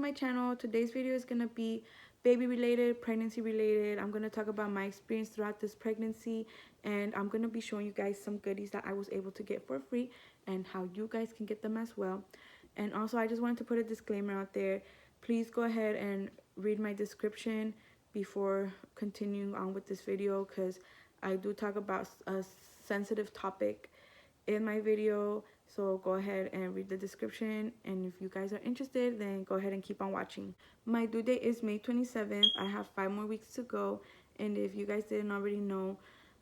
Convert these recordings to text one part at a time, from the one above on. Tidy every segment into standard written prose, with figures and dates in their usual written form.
to my channel. Today's video is gonna be baby related, pregnancy related. I'm gonna talk about my experience throughout this pregnancy, and I'm gonna be showing you guys some goodies that I was able to get for free and how you guys can get them as well. And also, I just wanted to put a disclaimer out there. Please go ahead and read my description before continuing on with this video, because I do talk about a sensitive topic in my video. So go ahead and read the description, and if you guys are interested, then go ahead and keep on watching. My due date is May 27th. I have 5 more weeks to go, and if you guys didn't already know,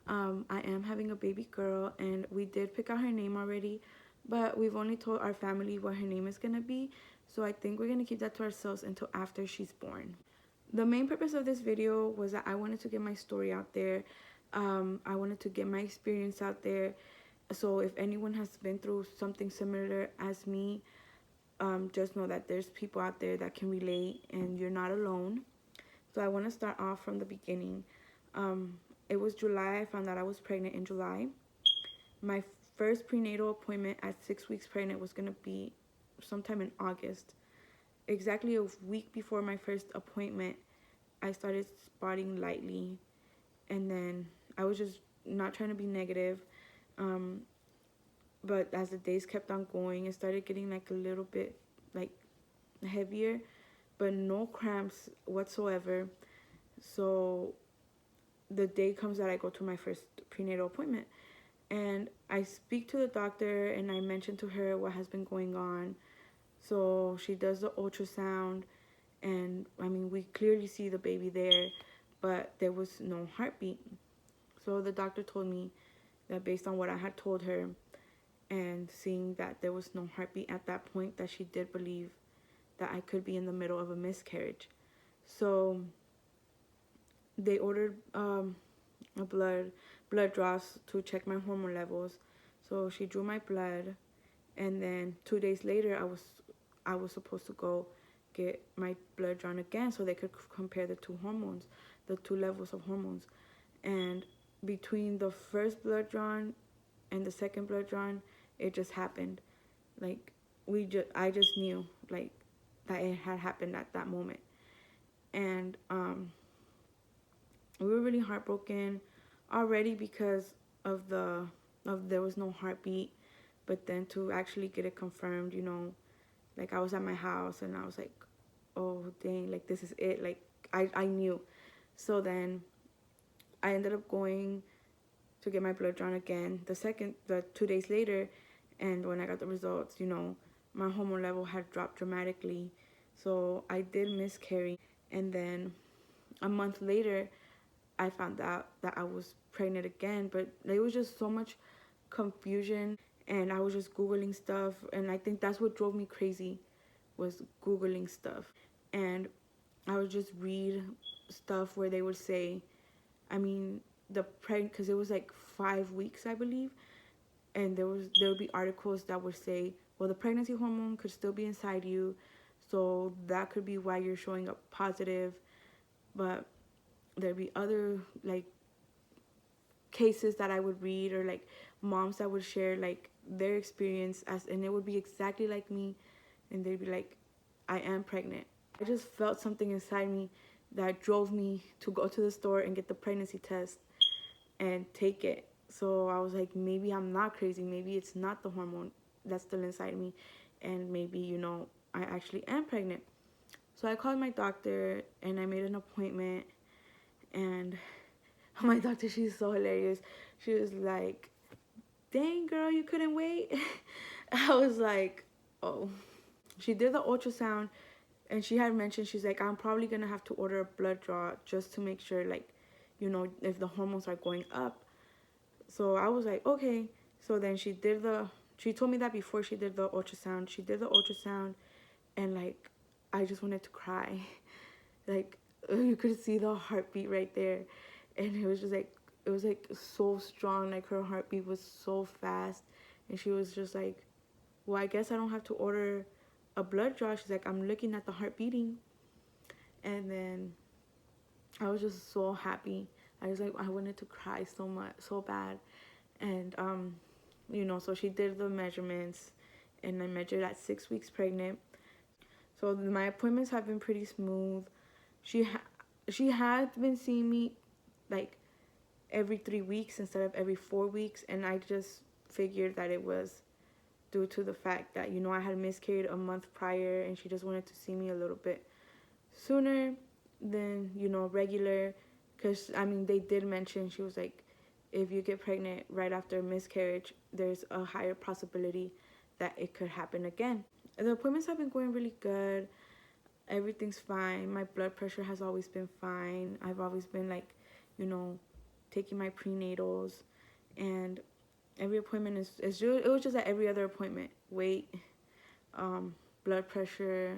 I am having a baby girl, and we did pick out her name already, but we've only told our family what her name is gonna be, so I think we're gonna keep that to ourselves until after she's born. The main purpose of this video was that I wanted to get my story out there. I wanted to get my experience out there. So if anyone has been through something similar as me, just know that there's people out there that can relate and you're not alone. So I want to start off from the beginning. It was July. I found out I was pregnant in July. My first prenatal appointment at 6 weeks pregnant was going to be sometime in August. Exactly a week before my first appointment, I started spotting lightly, and then I was just not trying to be negative. But as the days kept on going, it started getting like a little bit like heavier, but no cramps whatsoever. So the day comes that I go to my first prenatal appointment, and I speak to the doctor and I mention to her what has been going on. So she does the ultrasound, and I mean, we clearly see the baby there, but there was no heartbeat. So the doctor told me that based on what I had told her and seeing that there was no heartbeat at that point, that she did believe that I could be in the middle of a miscarriage. So they ordered a blood draws to check my hormone levels. So she drew my blood, and then 2 days later I was supposed to go get my blood drawn again so they could compare the two hormones, the two levels of hormones. And between the first blood drawn and the second blood drawn, it just happened. Like I just knew like that it had happened at that moment. And we were really heartbroken already because of there was no heartbeat, but then to actually get it confirmed, like I was at my house and I was like, oh dang, like this is it. Like I knew. So then I ended up going to get my blood drawn again the 2 days later, and when I got the results, my hormone level had dropped dramatically. So I did miscarry, and then a month later I found out that I was pregnant again. But there was just so much confusion, and I was just Googling stuff, and I think that's what drove me crazy, was Googling stuff. And I would just read stuff where they would say, I mean, because it was like 5 weeks, I believe, and there would be articles that would say, well, the pregnancy hormone could still be inside you, so that could be why you're showing up positive. But there'd be other like cases that I would read, or like moms that would share like their experience, and it would be exactly like me, and they'd be like, I am pregnant. I just felt something inside me that drove me to go to the store and get the pregnancy test and take it. So I was like, maybe I'm not crazy. Maybe it's not the hormone that's still inside me, and maybe, I actually am pregnant. So I called my doctor and I made an appointment, and my doctor, she's so hilarious. She was like, dang girl, you couldn't wait. I was like, oh. She did the ultrasound, and she had mentioned, she's like, I'm probably gonna have to order a blood draw just to make sure, like, if the hormones are going up. So I was like, okay. So then she told me that before she did the ultrasound. She did the ultrasound, and like, I just wanted to cry. Like, you could see the heartbeat right there, and it was like so strong. Like, her heartbeat was so fast, and she was just like, well, I guess I don't have to order a blood draw. She's like, I'm looking at the heart beating. And then I was just so happy. I was like, I wanted to cry so much, so bad. And so she did the measurements, and I measured at 6 weeks pregnant. So my appointments have been pretty smooth. She ha- she had been seeing me like every 3 weeks instead of every 4 weeks, and I just figured that it was due to the fact that I had miscarried a month prior, and she just wanted to see me a little bit sooner than regular. Because I mean, they did mention, she was like, if you get pregnant right after a miscarriage, there's a higher possibility that it could happen again. The appointments have been going really good. Everything's fine. My blood pressure has always been fine. I've always been like, you know, taking my prenatals, and every appointment it was just like every other appointment. Weight, blood pressure,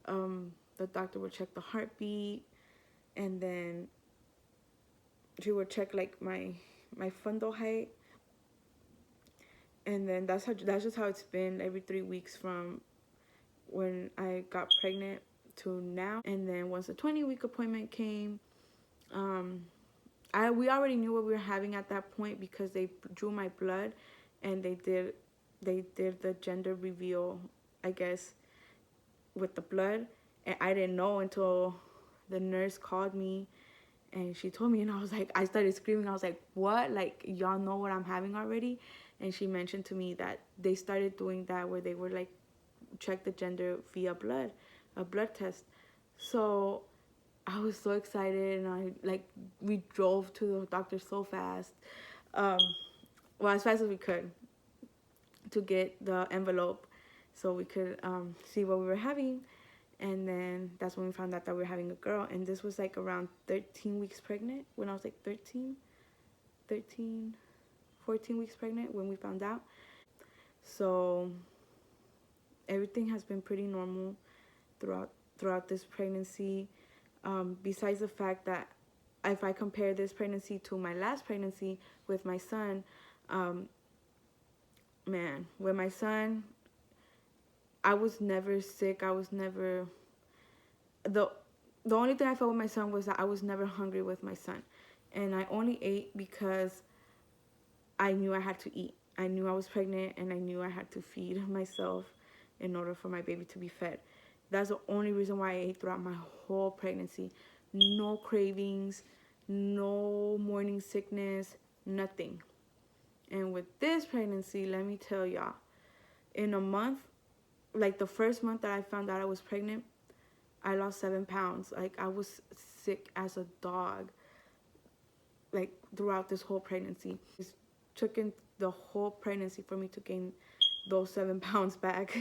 the doctor would check the heartbeat, and then she would check like my fundal height, and then that's just how it's been every 3 weeks from when I got pregnant to now. And then once the 20-week appointment came, we already knew what we were having at that point because they drew my blood, and they did the gender reveal, I guess, with the blood. And I didn't know until the nurse called me and she told me, and I started screaming. I was like, what? Like, y'all know what I'm having already? And she mentioned to me that they started doing that where they were like, check the gender via blood, a blood test. So I was so excited, and we drove to the doctor so fast. Um, well, as fast as we could to get the envelope so we could see what we were having. And then that's when we found out that we were having a girl. And this was like around 13 weeks pregnant, when I was like 13, 14 weeks pregnant when we found out. So everything has been pretty normal throughout this pregnancy. Besides the fact that if I compare this pregnancy to my last pregnancy with my son, man, with my son, I was never sick. I was never the the only thing I felt with my son was that I was never hungry with my son, and I only ate because I knew I had to eat. I knew I was pregnant, and I knew I had to feed myself in order for my baby to be fed. That's the only reason why I ate throughout my whole pregnancy. No cravings, no morning sickness, nothing. And with this pregnancy, let me tell y'all, in a month, like the first month that I found out I was pregnant, I lost 7 pounds. Like, I was sick as a dog, like throughout this whole pregnancy. It took in the whole pregnancy for me to gain those 7 pounds back,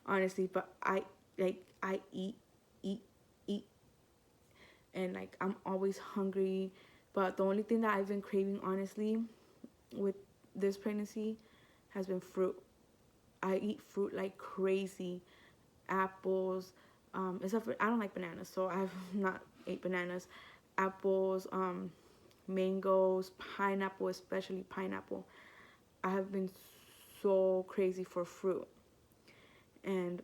honestly. But I eat, eat, and like I'm always hungry. But the only thing that I've been craving, honestly, with this pregnancy has been fruit. I eat fruit like crazy. Apples, except for I don't like bananas, so I've not ate bananas. Apples, mangoes, pineapple, especially pineapple. I have been so crazy for fruit, and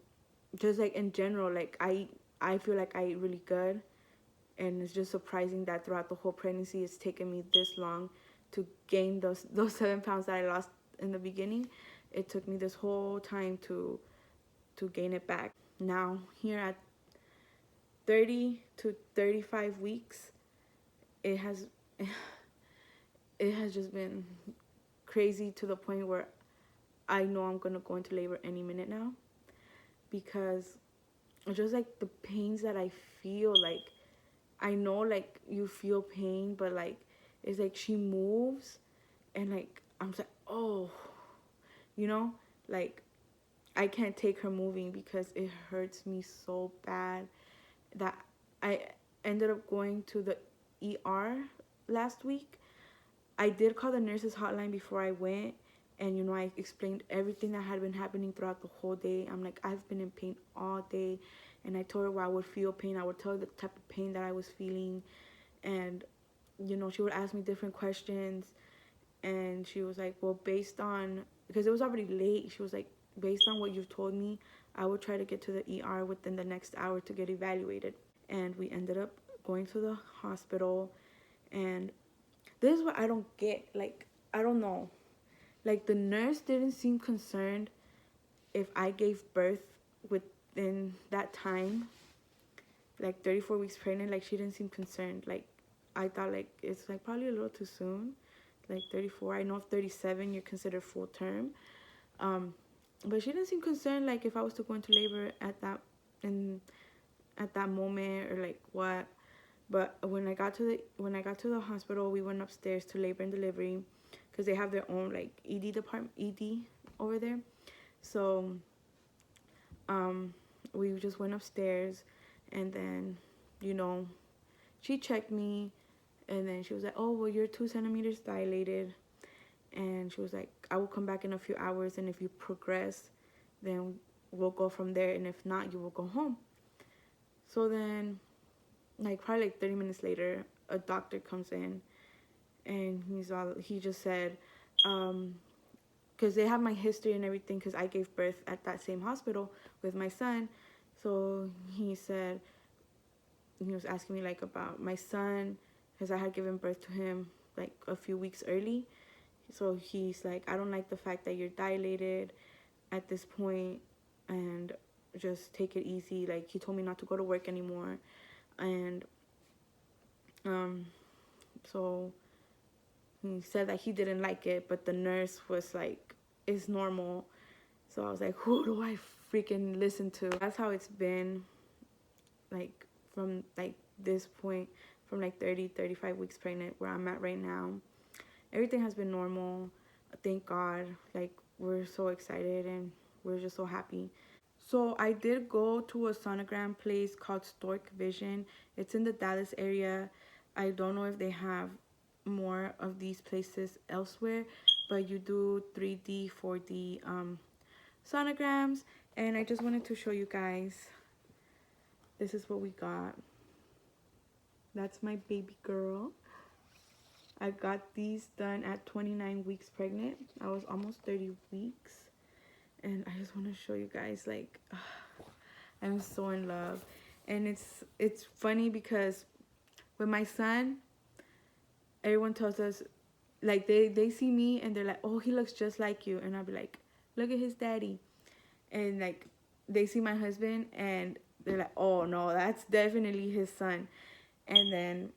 just like in general, like I feel like I eat really good, and it's just surprising that throughout the whole pregnancy, it's taken me this long to gain those 7 pounds that I lost in the beginning. It took me this whole time to gain it back. Now here at 30 to 35 weeks, it has it has just been crazy to the point where I know I'm gonna go into labor any minute now, because just like the pains that I feel, like I know like you feel pain, but like it's like she moves, and like I'm just like, oh, you know, like I can't take her moving because it hurts me so bad that I ended up going to the ER last week. I did call the nurses hotline before I went, and I explained everything that had been happening throughout the whole day. I'm like, I've been in pain all day, and I told her why I would feel pain. I would tell her the type of pain that I was feeling, and she would ask me different questions, and she was like, well, based on, because it was already late, she was like, based on what you've told me, I would try to get to the ER within the next hour to get evaluated. And we ended up going to the hospital, and this is what I don't get. Like, I don't know. Like, the nurse didn't seem concerned if I gave birth in that time, like 34 weeks pregnant, like she didn't seem concerned. Like I thought like it's like probably a little too soon, like 34. I know if 37 you're considered full term, um, but she didn't seem concerned. Like if I was to go into labor in at that moment or like what. But when I got to the hospital, we went upstairs to labor and delivery, because they have their own like ED department, ED over there. So um, we just went upstairs, and then, you know, she checked me, and then she was like, "Oh, well, you're 2 centimeters dilated," and she was like, "I will come back in a few hours, and if you progress, then we'll go from there, and if not, you will go home." So then, like probably like 30 minutes later, a doctor comes in, and he just said, because they have my history and everything, because I gave birth at that same hospital with my son. So he said, he was asking me like about my son, because I had given birth to him like a few weeks early. So he's like, "I don't like the fact that you're dilated at this point, and just take it easy." Like he told me not to go to work anymore. And um so he said that he didn't like it, but the nurse was like, "It's normal." So I was like, who do I freaking listen to? That's how it's been, like from like this point, from like 35 weeks pregnant, where I'm at right now. Everything has been normal, thank God. Like we're so excited, and we're just so happy. So I did go to a sonogram place called Stork Vision. It's in the Dallas area. I don't know if they have more of these places elsewhere, but you do 3D, 4D sonograms. And I just wanted to show you guys. This is what we got. That's my baby girl. I got these done at 29 weeks pregnant. I was almost 30 weeks. And I just want to show you guys, like, I'm so in love. And it's funny because with my son, everyone tells us, like, they see me and they're like, "Oh, he looks just like you." And I'll be like, "Look at his daddy." And like they see my husband and they're like, "Oh no, that's definitely his son." And then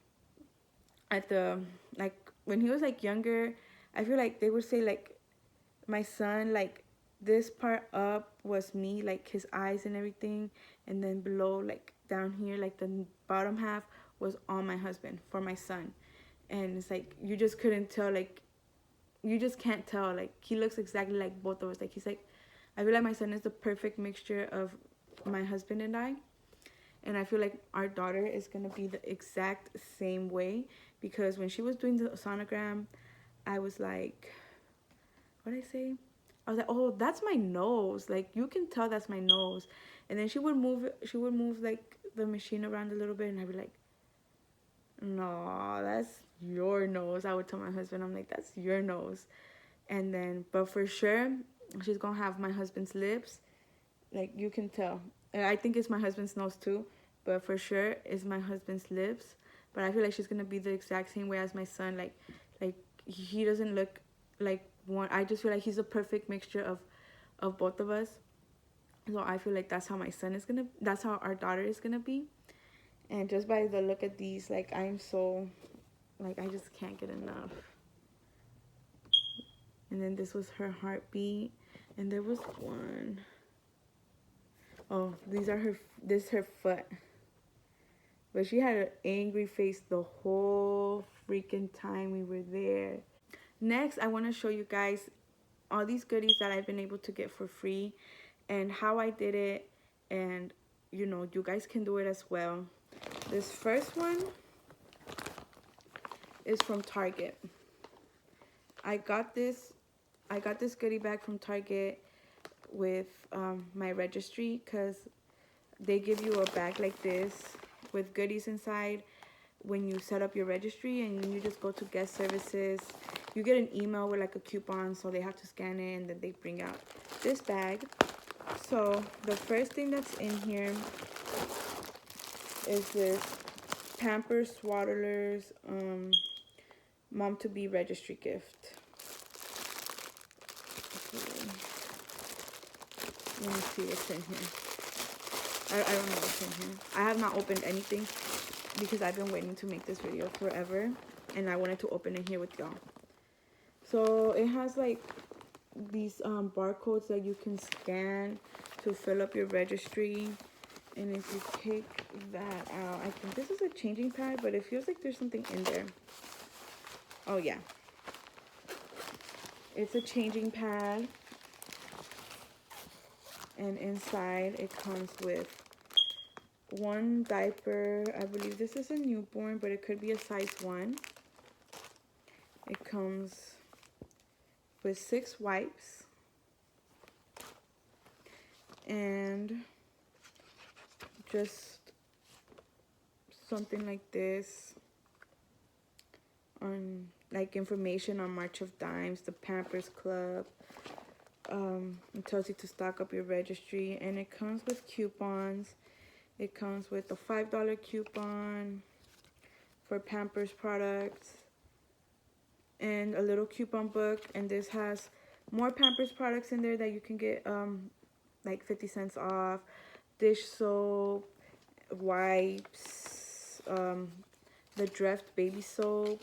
at the, like, when he was like younger, I feel like they would say like my son, like this part up was me, like his eyes and everything, and then below, like down here, like the bottom half was on my husband for my son. And it's like you just couldn't tell, like you just can't tell, like he looks exactly like both of us. Like he's like, I feel like my son is the perfect mixture of my husband and I. And I feel like our daughter is gonna be the exact same way, because when she was doing the sonogram, I was like, what did I say? I was like, "Oh, that's my nose. Like you can tell that's my nose." And then she would move like the machine around a little bit, and I'd be like, "No, that's your nose." I would tell my husband, I'm like, "That's your nose." And then, but for sure, she's gonna have my husband's lips. Like you can tell. And I think it's my husband's nose too, but for sure it's my husband's lips. But I feel like she's gonna be the exact same way as my son. Like he doesn't look like one. I just feel like he's a perfect mixture of both of us. So I feel like that's how my son is gonna. That's how our daughter is gonna be. And just by the look at these, like I'm so, like I just can't get enough. And then this was her heartbeat, and there was one. Oh, these are her. This is her foot. But she had an angry face the whole freaking time we were there. Next, I want to show you guys all these goodies that I've been able to get for free, and how I did it, and you know, you guys can do it as well. This first one is from Target. I got this goodie bag from Target with my registry, because they give you a bag like this with goodies inside when you set up your registry, and you just go to guest services. You get an email with like a coupon, so they have to scan it, and then they bring out this bag. So the first thing that's in here is this Pampers Swaddlers mom to be registry gift. Okay. Let me see what's in here. I don't know what's in here. I have not opened anything because I've been waiting to make this video forever, and I wanted to open it here with y'all. So it has like these barcodes that you can scan to fill up your registry. And if you take that out, I think this is a changing pad, but it feels like there's something in there. Oh yeah, it's a changing pad, and inside it comes with one diaper. I believe this is a newborn, but it could be a size 1. It comes with 6 wipes and just something like this on like information on March of Dimes, the Pampers Club. It tells you to stock up your registry, and it comes with coupons. It comes with a $5 coupon for Pampers products and a little coupon book, and this has more Pampers products in there that you can get like 50 cents off. Dish soap, wipes, the Dreft baby soap.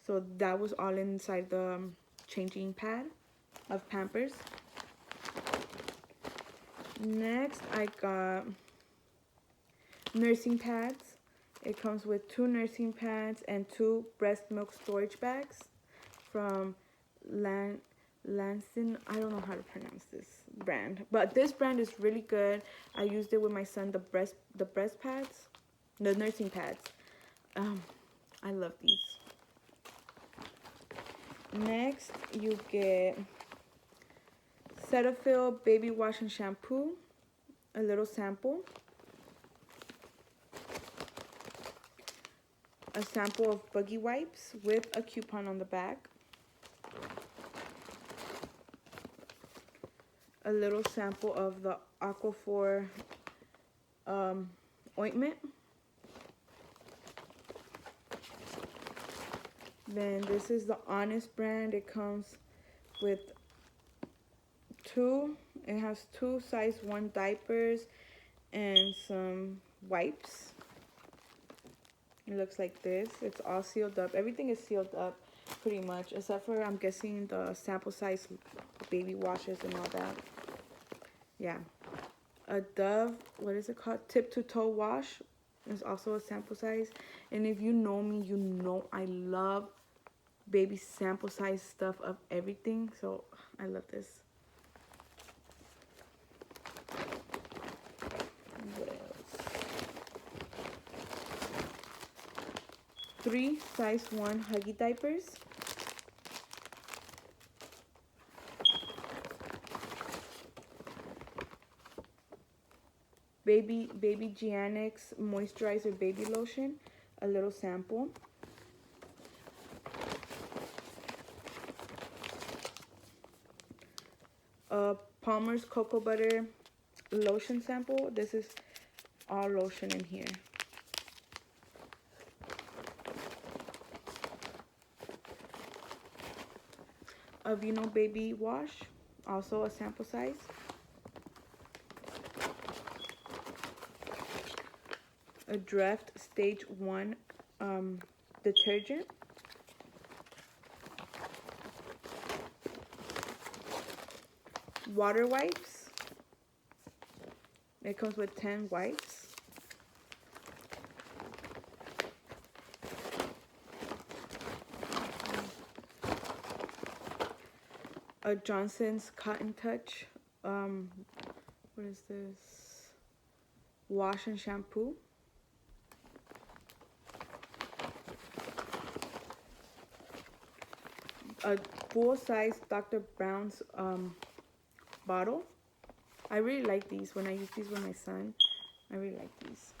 So that was all inside the changing pad of Pampers. Next, I got nursing pads. It comes with 2 nursing pads and 2 breast milk storage bags from Lanson. I don't know how to pronounce this brand, but this brand is really good. I used it with my son, the breast pads, the nursing pads. I love these. Next, you get Cetaphil baby wash and shampoo, a little sample, a sample of buggy wipes with a coupon on the back, a little sample of the Aquaphor ointment. Then this is the Honest brand. It comes with 2. It has 2 size 1 diapers and some wipes. It looks like this. It's all sealed up. Everything is sealed up pretty much, except for, I'm guessing, the sample size baby washes and all that. Yeah. A Dove, what is it called? Tip to toe wash is also a sample size. And if you know me, you know I love baby sample size stuff of everything. So I love this. What else? 3 size 1 Huggy diapers. Baby Gianix moisturizer baby lotion, a little sample. Palmer's cocoa butter lotion sample. This is all lotion in here. Aveeno baby wash, also a sample size. A Dreft stage 1 detergent. Water wipes. It comes with 10 wipes. A Johnson's Cotton Touch. What is this? Wash and shampoo. A full-size Dr. Brown's bottle. I really like these. When I use these with my son, I really like these.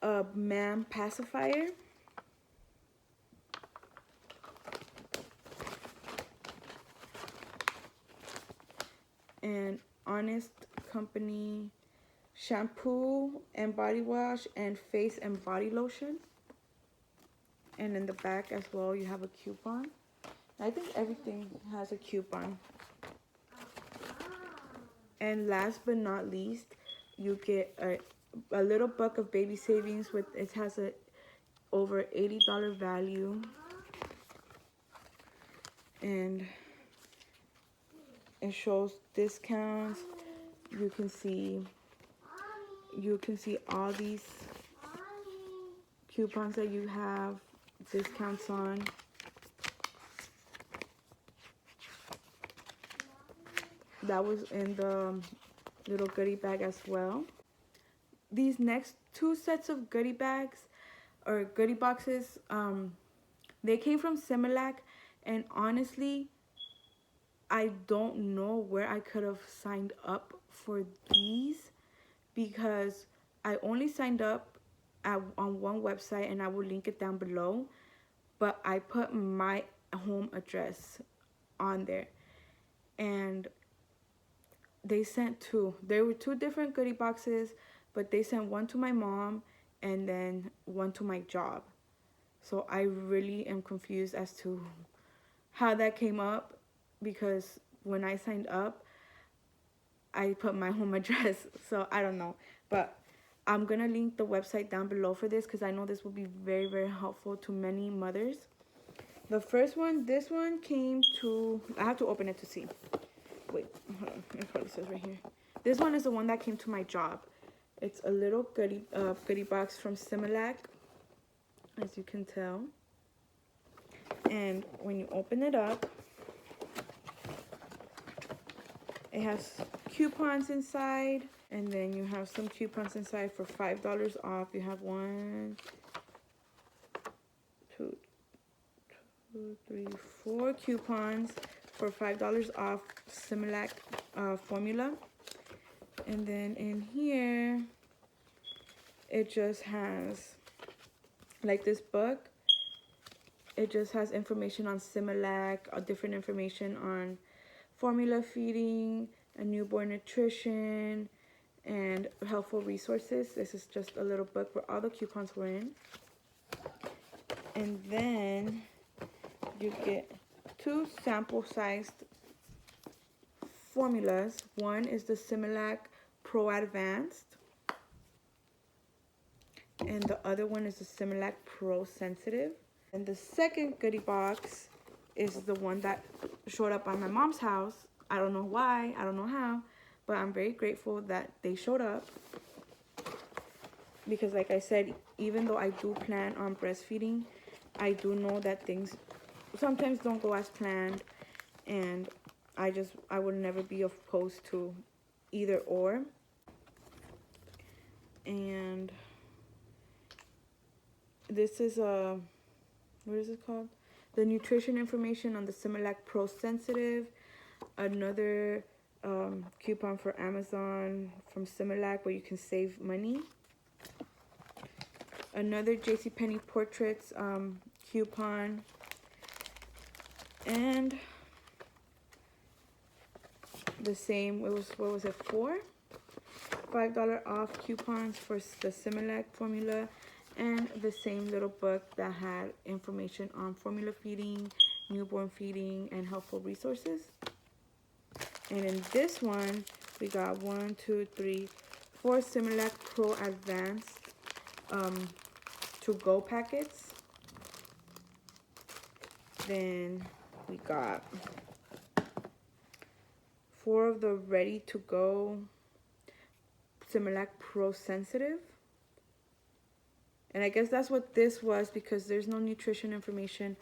A MAM pacifier. And Honest Company shampoo and body wash and face and body lotion. And in the back as well, you have a coupon. I think everything has a coupon. And last but not least, you get a little book of baby savings with it has a over $80 value, and it shows discounts. You can see all these coupons that you have discounts on. That was in the little goodie bag as well. These next two sets of goodie bags or goodie boxes, they came from Similac, and honestly, I don't know where I could have signed up for these, because I only signed up on one website, and I will link it down below, but I put my home address on there, and they sent two. There were two different goodie boxes, but they sent one to my mom and then one to my job. So I really am confused as to how that came up, because when I signed up, I put my home address. So I don't know. But I'm going to link the website down below for this, because I know this will be very, very helpful to many mothers. The first one, this one came to, I have to open it to see. Wait, hold on. It probably says right here. This one is the one that came to my job. It's a little goodie box from Similac, as you can tell. And when you open it up, it has coupons inside, and then you have some coupons inside for $5 off. You have 4 coupons for $5 off Similac formula. And then in here, it just has, like this book, it just has information on Similac, different information on formula feeding, and newborn nutrition, and helpful resources. This is just a little book where all the coupons were in. And then you get 2 sample-sized formulas. One is the Similac Pro Advanced, and the other one is the Similac Pro Sensitive. And the second goodie box is the one that showed up on my mom's house. I don't know why, I don't know how, but I'm very grateful that they showed up, because like I said, even though I do plan on breastfeeding, I do know that things sometimes don't go as planned, and I would never be opposed to either or. And this is what is it called? The nutrition information on the Similac Pro Sensitive. Another coupon for Amazon from Similac where you can save money. Another JCPenney Portraits coupon. And the same, it was, what was it, $5 off coupons for the Similac formula, and the same little book that had information on formula feeding, newborn feeding, and helpful resources. And in this one, we got 4 Similac Pro Advanced to-go packets. Then we got 4 of the ready-to-go Similac Pro Sensitive. And I guess that's what this was, because there's no nutrition information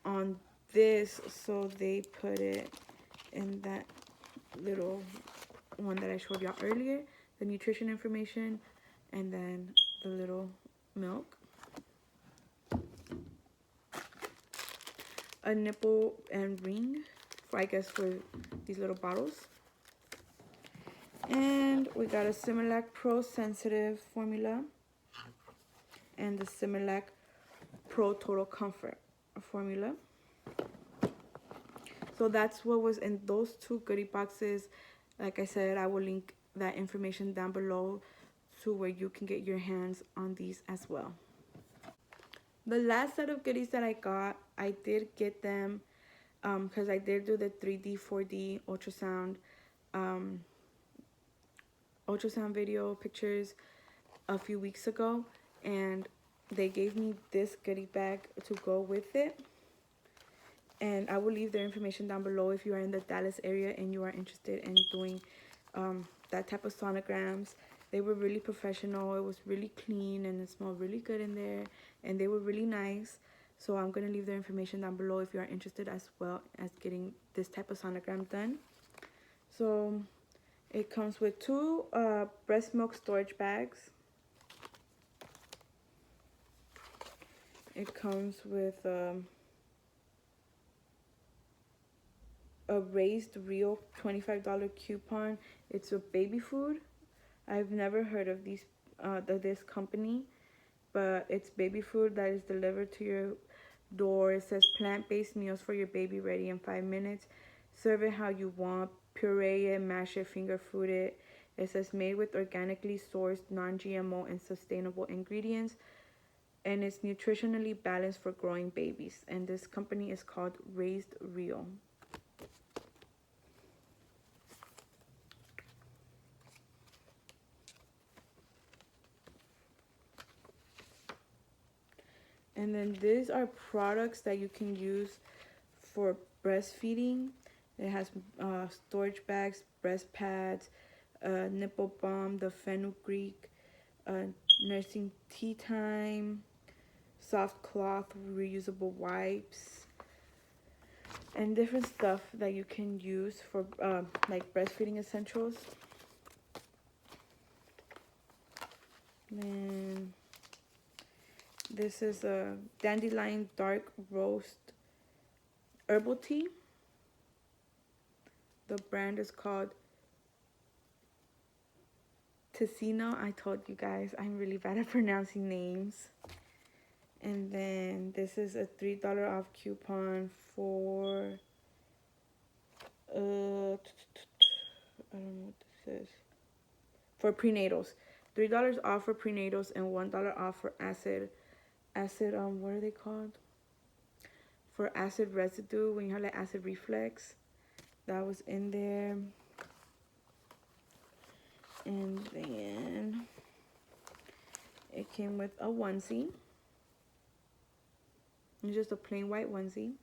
on this, so they put it in that little one that I showed y'all earlier, the nutrition information, and then the little milk. A nipple and ring, for, I guess, for these little bottles. And we got a Similac Pro Sensitive formula, and the Similac Pro Total Comfort formula. So that's what was in those 2 goodie boxes. Like I said, I will link that information down below to where you can get your hands on these as well. The last set of goodies that I got, I did get them because I did do the 3D, 4D ultrasound um, ultrasound video pictures a few weeks ago, and they gave me this goodie bag to go with it. And I will leave their information down below if you are in the Dallas area and you are interested in doing that type of sonograms. They were really professional. It was really clean and it smelled really good in there, and they were really nice. So I'm going to leave their information down below if you are interested as well as getting this type of sonogram done. So it comes with 2 breast milk storage bags. It comes with a raised real $25 coupon. It's a baby food. I've never heard of this company, but it's baby food that is delivered to your door. It says plant-based meals for your baby, ready in 5 minutes. Serve it how you want. Puree it, mash it, finger food it. It says made with organically sourced, non-GMO and sustainable ingredients, and it's nutritionally balanced for growing babies. And this company is called Raised Real. And then these are products that you can use for breastfeeding. It has storage bags, breast pads, nipple balm, the fenugreek, nursing tea time, soft cloth, reusable wipes, and different stuff that you can use for like breastfeeding essentials. Then this is a dandelion dark roast herbal tea. The brand is called Ticino. I told you guys I'm really bad at pronouncing names. And then this is a $3 off coupon for I don't know what this is. For prenatals. $3 off for prenatals and $1 off for acid what are they called? For acid residue, when you have like acid reflux. That was in there. And then it came with a onesie. It's just a plain white onesie.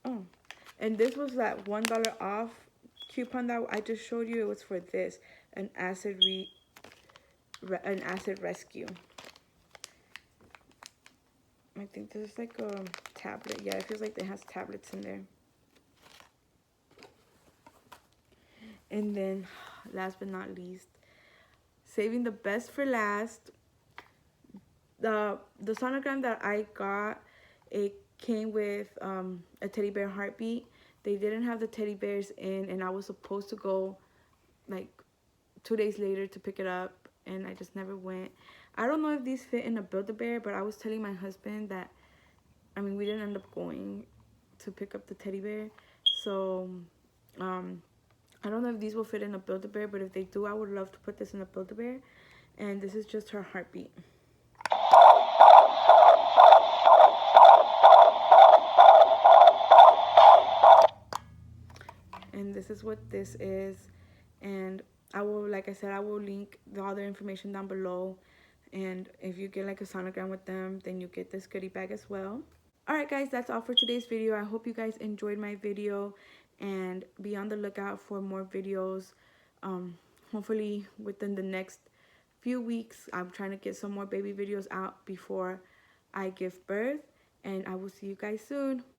Oh, and this was that $1 off coupon that I just showed you. It was for this, an acid rescue. I think this is like a tablet. Yeah, it feels like it has tablets in there. And then, last but not least, saving the best for last, the sonogram that I got, it came with a teddy bear heartbeat. They didn't have the teddy bears in, and I was supposed to go like 2 days later to pick it up, and I just never went. I don't know if these fit in a Build-A-Bear, but I was telling my husband that, I mean, we didn't end up going to pick up the teddy bear. So I don't know if these will fit in a Build-A-Bear, but if they do, I would love to put this in a Build-A-Bear. And this is just her heartbeat. And this is what this is. And I will, like I said, I will link all their information down below. And if you get like a sonogram with them, then you get this goodie bag as well. Alright guys, that's all for today's video. I hope you guys enjoyed my video, and be on the lookout for more videos. Hopefully within the next few weeks. I'm trying to get some more baby videos out before I give birth, and I will see you guys soon.